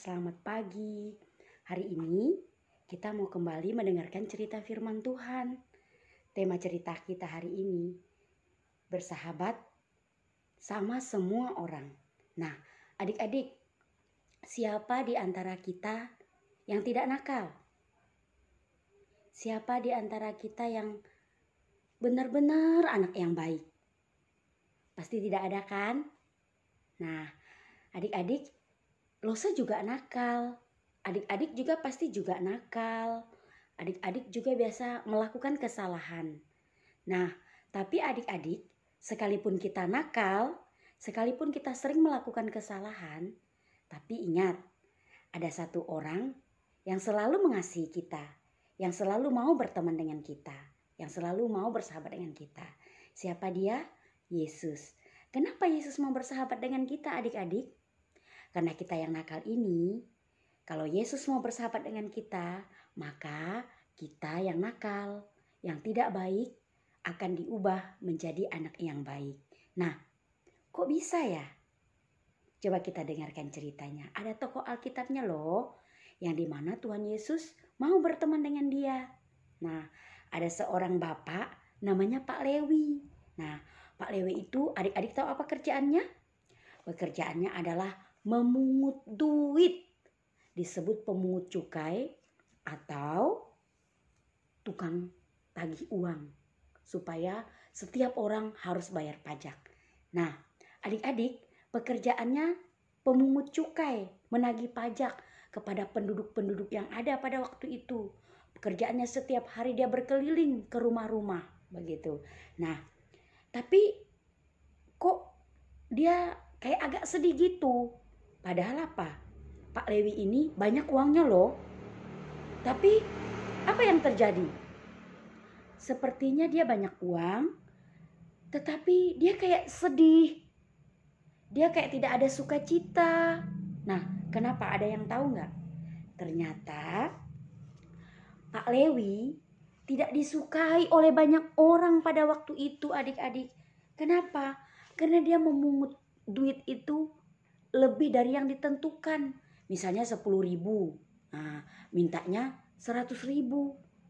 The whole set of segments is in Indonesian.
selamat pagi. Hari ini kita mau kembali mendengarkan cerita firman Tuhan. Tema cerita kita hari ini, bersahabat sama semua orang. Nah, adik-adik, siapa di antara kita yang tidak nakal? Siapa di antara kita yang benar-benar anak yang baik? Pasti tidak ada kan? Nah, adik-adik, Losa juga nakal. Adik-adik juga pasti juga nakal. Adik-adik juga biasa melakukan kesalahan. Nah, tapi adik-adik, sekalipun kita nakal, sekalipun kita sering melakukan kesalahan, tapi ingat, ada satu orang yang selalu mengasihi kita, yang selalu mau berteman dengan kita, yang selalu mau bersahabat dengan kita. Siapa dia? Yesus. Kenapa Yesus mau bersahabat dengan kita, adik-adik? Karena kita yang nakal ini, kalau Yesus mau bersahabat dengan kita, maka kita yang nakal, yang tidak baik, akan diubah menjadi anak yang baik. Nah, kok bisa ya? Coba kita dengarkan ceritanya. Ada tokoh Alkitabnya loh, yang dimana Tuhan Yesus mau berteman dengan dia. Nah, ada seorang bapak namanya Pak Lewi. Nah, Pak Lewi itu adik-adik tahu apa kerjaannya? Pekerjaannya adalah memungut duit, disebut pemungut cukai atau tukang tagih uang, supaya setiap orang harus bayar pajak. Nah, adik-adik, pekerjaannya pemungut cukai, menagih pajak kepada penduduk-penduduk yang ada pada waktu itu. Pekerjaannya setiap hari dia berkeliling ke rumah-rumah, begitu. Nah, tapi kok dia kayak agak sedih gitu. Padahal apa? Pak Lewi ini banyak uangnya loh. Tapi apa yang terjadi? Sepertinya dia banyak uang, tetapi dia kayak sedih. Dia kayak tidak ada sukacita. Nah, kenapa? Ada yang tahu nggak? Ternyata Pak Lewi tidak disukai oleh banyak orang pada waktu itu, adik-adik. Kenapa? Karena dia memungut duit itu lebih dari yang ditentukan. Misalnya 10.000. Nah, mintanya 100.000.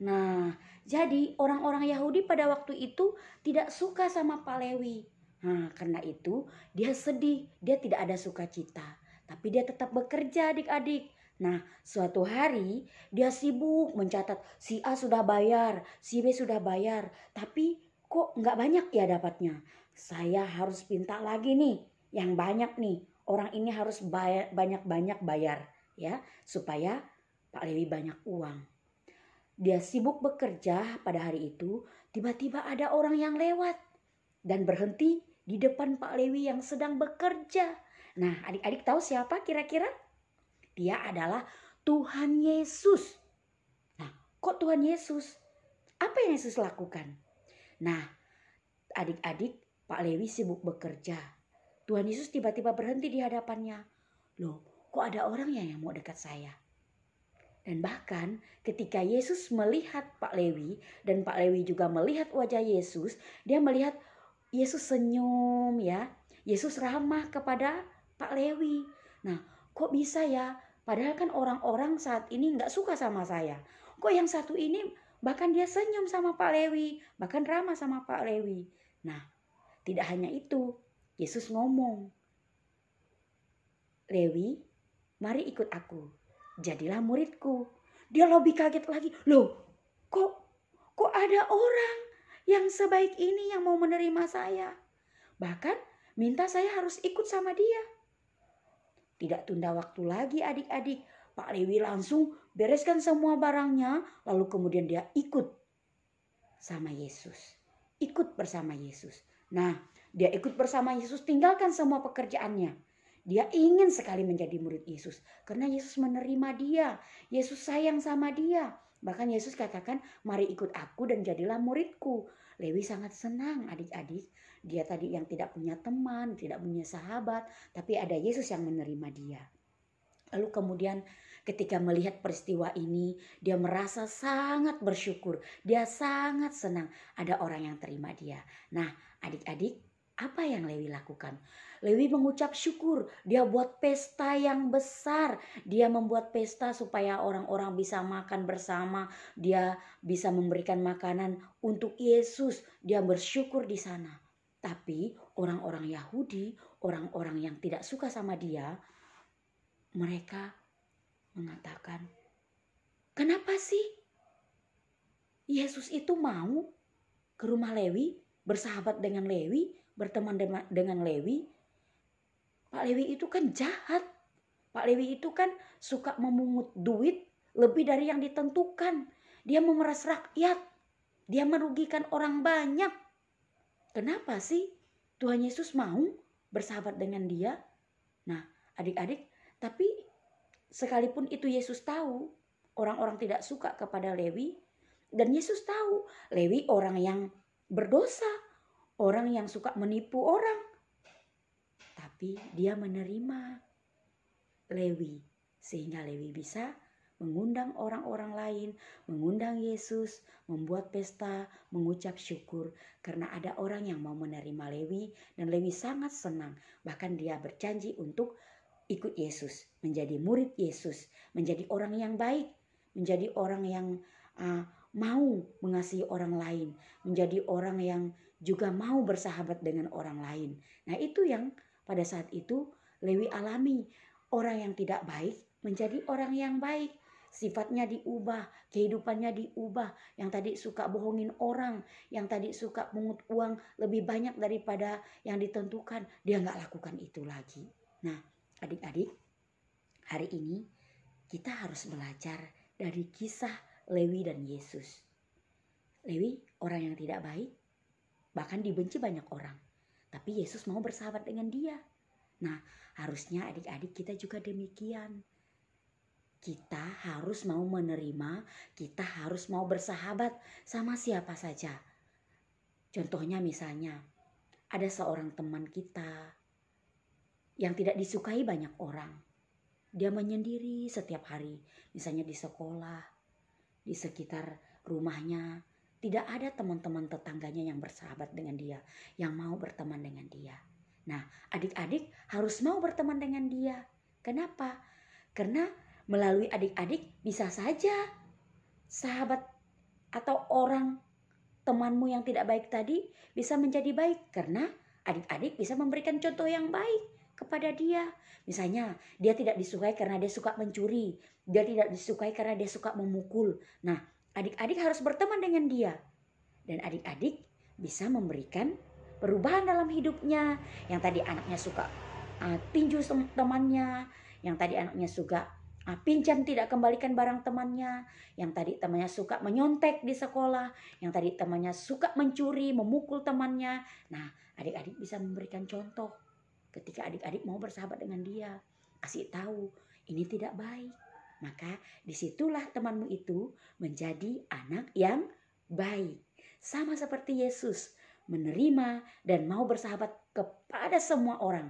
Nah, jadi orang-orang Yahudi pada waktu itu tidak suka sama Pak Lewi. Nah, karena itu dia sedih, dia tidak ada sukacita. Tapi dia tetap bekerja, adik-adik. Nah, suatu hari dia sibuk mencatat si A sudah bayar, si B sudah bayar. Tapi kok nggak banyak ya dapatnya? Saya harus minta lagi nih, yang banyak nih. Orang ini harus banyak-banyak bayar ya, supaya Pak Lewi banyak uang. Dia sibuk bekerja pada hari itu, tiba-tiba ada orang yang lewat dan berhenti di depan Pak Lewi yang sedang bekerja. Nah, adik-adik tahu siapa kira-kira? Dia adalah Tuhan Yesus. Nah, kok Tuhan Yesus? Apa yang Yesus lakukan? Nah, adik-adik, Pak Lewi sibuk bekerja. Tuhan Yesus tiba-tiba berhenti di hadapannya. Loh, kok ada orang yang mau dekat saya? Dan bahkan ketika Yesus melihat Pak Lewi dan Pak Lewi juga melihat wajah Yesus, dia melihat Yesus senyum ya. Yesus ramah kepada Pak Lewi. Nah, kok bisa ya? Padahal kan orang-orang saat ini nggak suka sama saya. Kok yang satu ini bahkan dia senyum sama Pak Lewi, bahkan ramah sama Pak Lewi. Nah, tidak hanya itu. Yesus ngomong, Lewi, mari ikut aku, jadilah muridku. Dia lebih kaget lagi, loh kok ada orang yang sebaik ini yang mau menerima saya? Bahkan minta saya harus ikut sama dia. Tidak tunda waktu lagi adik-adik, Pak Lewi langsung bereskan semua barangnya, lalu kemudian dia ikut sama Yesus. Ikut bersama Yesus. Nah, dia ikut bersama Yesus, tinggalkan semua pekerjaannya. Dia ingin sekali menjadi murid Yesus. Karena Yesus menerima dia. Yesus sayang sama dia. Bahkan Yesus katakan, mari ikut aku dan jadilah muridku. Lewi sangat senang adik-adik. Dia tadi yang tidak punya teman, tidak punya sahabat. Tapi ada Yesus yang menerima dia. Lalu kemudian ketika melihat peristiwa ini, dia merasa sangat bersyukur. Dia sangat senang ada orang yang terima dia. Nah, adik-adik, apa yang Lewi lakukan? Lewi mengucap syukur, dia buat pesta yang besar. Dia membuat pesta supaya orang-orang bisa makan bersama. Dia bisa memberikan makanan untuk Yesus. Dia bersyukur di sana. Tapi orang-orang Yahudi, orang-orang yang tidak suka sama dia, mereka mengatakan, kenapa sih Yesus itu mau ke rumah Lewi, bersahabat dengan Lewi, berteman dengan Lewi? Pak Lewi itu kan jahat. Pak Lewi itu kan suka memungut duit lebih dari yang ditentukan. Dia memeras rakyat. Dia merugikan orang banyak. Kenapa sih Tuhan Yesus mau bersahabat dengan dia? Nah, adik-adik, tapi sekalipun itu Yesus tahu orang-orang tidak suka kepada Lewi, dan Yesus tahu Lewi orang yang berdosa, orang yang suka menipu orang. Tapi dia menerima Lewi sehingga Lewi bisa mengundang orang-orang lain, mengundang Yesus, membuat pesta, mengucap syukur karena ada orang yang mau menerima Lewi, dan Lewi sangat senang. Bahkan dia berjanji untuk ikut Yesus, menjadi murid Yesus, menjadi orang yang baik, menjadi orang yang mau mengasihi orang lain, menjadi orang yang juga mau bersahabat dengan orang lain. Nah, itu yang pada saat itu Lewi alami. Orang yang tidak baik menjadi orang yang baik. Sifatnya diubah, kehidupannya diubah. Yang tadi suka bohongin orang, yang tadi suka pungut uang lebih banyak daripada yang ditentukan, dia gak lakukan itu lagi. Nah, adik-adik, hari ini kita harus belajar dari kisah Lewi dan Yesus. Lewi orang yang tidak baik, bahkan dibenci banyak orang. Tapi Yesus mau bersahabat dengan dia. Nah, harusnya adik-adik kita juga demikian. Kita harus mau menerima, kita harus mau bersahabat sama siapa saja. Contohnya misalnya, ada seorang teman kita yang tidak disukai banyak orang. Dia menyendiri setiap hari, misalnya di sekolah, di sekitar rumahnya. Tidak ada teman-teman tetangganya yang bersahabat dengan dia, yang mau berteman dengan dia. Nah, adik-adik harus mau berteman dengan dia. Kenapa? Karena melalui adik-adik bisa saja sahabat atau orang temanmu yang tidak baik tadi bisa menjadi baik. Karena adik-adik bisa memberikan contoh yang baik kepada dia. Misalnya dia tidak disukai karena dia suka mencuri. Dia tidak disukai karena dia suka memukul. Nah, adik-adik harus berteman dengan dia. Dan adik-adik bisa memberikan perubahan dalam hidupnya. Yang tadi anaknya suka tinju temannya. Yang tadi anaknya suka pinjam tidak kembalikan barang temannya. Yang tadi temannya suka menyontek di sekolah. Yang tadi temannya suka mencuri, memukul temannya. Nah, adik-adik bisa memberikan contoh. Ketika adik-adik mau bersahabat dengan dia, kasih tahu ini tidak baik. Maka disitulah temanmu itu menjadi anak yang baik. Sama seperti Yesus, menerima dan mau bersahabat kepada semua orang.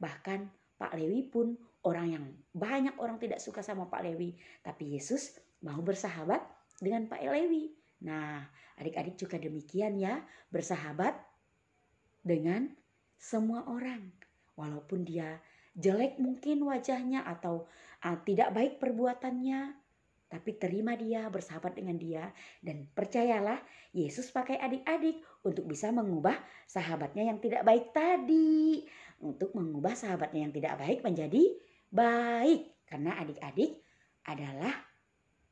Bahkan Pak Lewi pun orang yang banyak orang tidak suka sama Pak Lewi. Tapi Yesus mau bersahabat dengan Pak Lewi. Nah, adik-adik juga demikian ya, bersahabat dengan semua orang. Walaupun dia jelek mungkin wajahnya atau tidak baik perbuatannya, tapi terima dia, bersahabat dengan dia. Dan percayalah, Yesus pakai adik-adik untuk bisa mengubah sahabatnya yang tidak baik tadi. Untuk mengubah sahabatnya yang tidak baik menjadi baik. Karena adik-adik adalah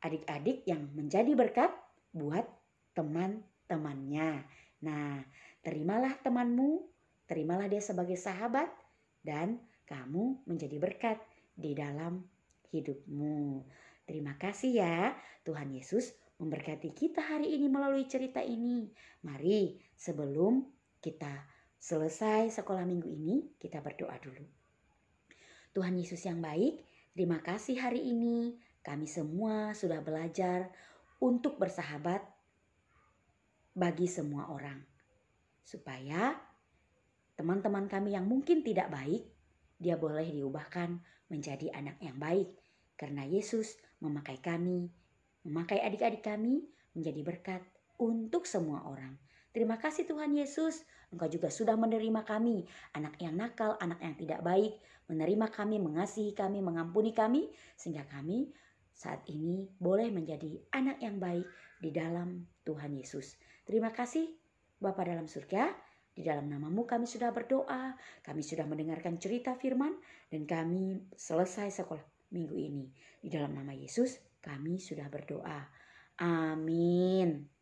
adik-adik yang menjadi berkat buat teman-temannya. Nah, terimalah temanmu, terimalah dia sebagai sahabat, dan kamu menjadi berkat di dalam hidupmu. Terima kasih ya, Tuhan Yesus memberkati kita hari ini melalui cerita ini. Mari sebelum kita selesai sekolah minggu ini, kita berdoa dulu. Tuhan Yesus yang baik, terima kasih hari ini kami semua sudah belajar untuk bersahabat bagi semua orang. Supaya teman-teman kami yang mungkin tidak baik, dia boleh diubahkan menjadi anak yang baik. Karena Yesus memakai kami, memakai adik-adik kami menjadi berkat untuk semua orang. Terima kasih Tuhan Yesus, Engkau juga sudah menerima kami, anak yang nakal, anak yang tidak baik, menerima kami, mengasihi kami, mengampuni kami, sehingga kami saat ini boleh menjadi anak yang baik di dalam Tuhan Yesus. Terima kasih Bapa dalam surga, di dalam namamu kami sudah berdoa, kami sudah mendengarkan cerita firman, dan kami selesai sekolah minggu ini. Di dalam nama Yesus kami sudah berdoa. Amin.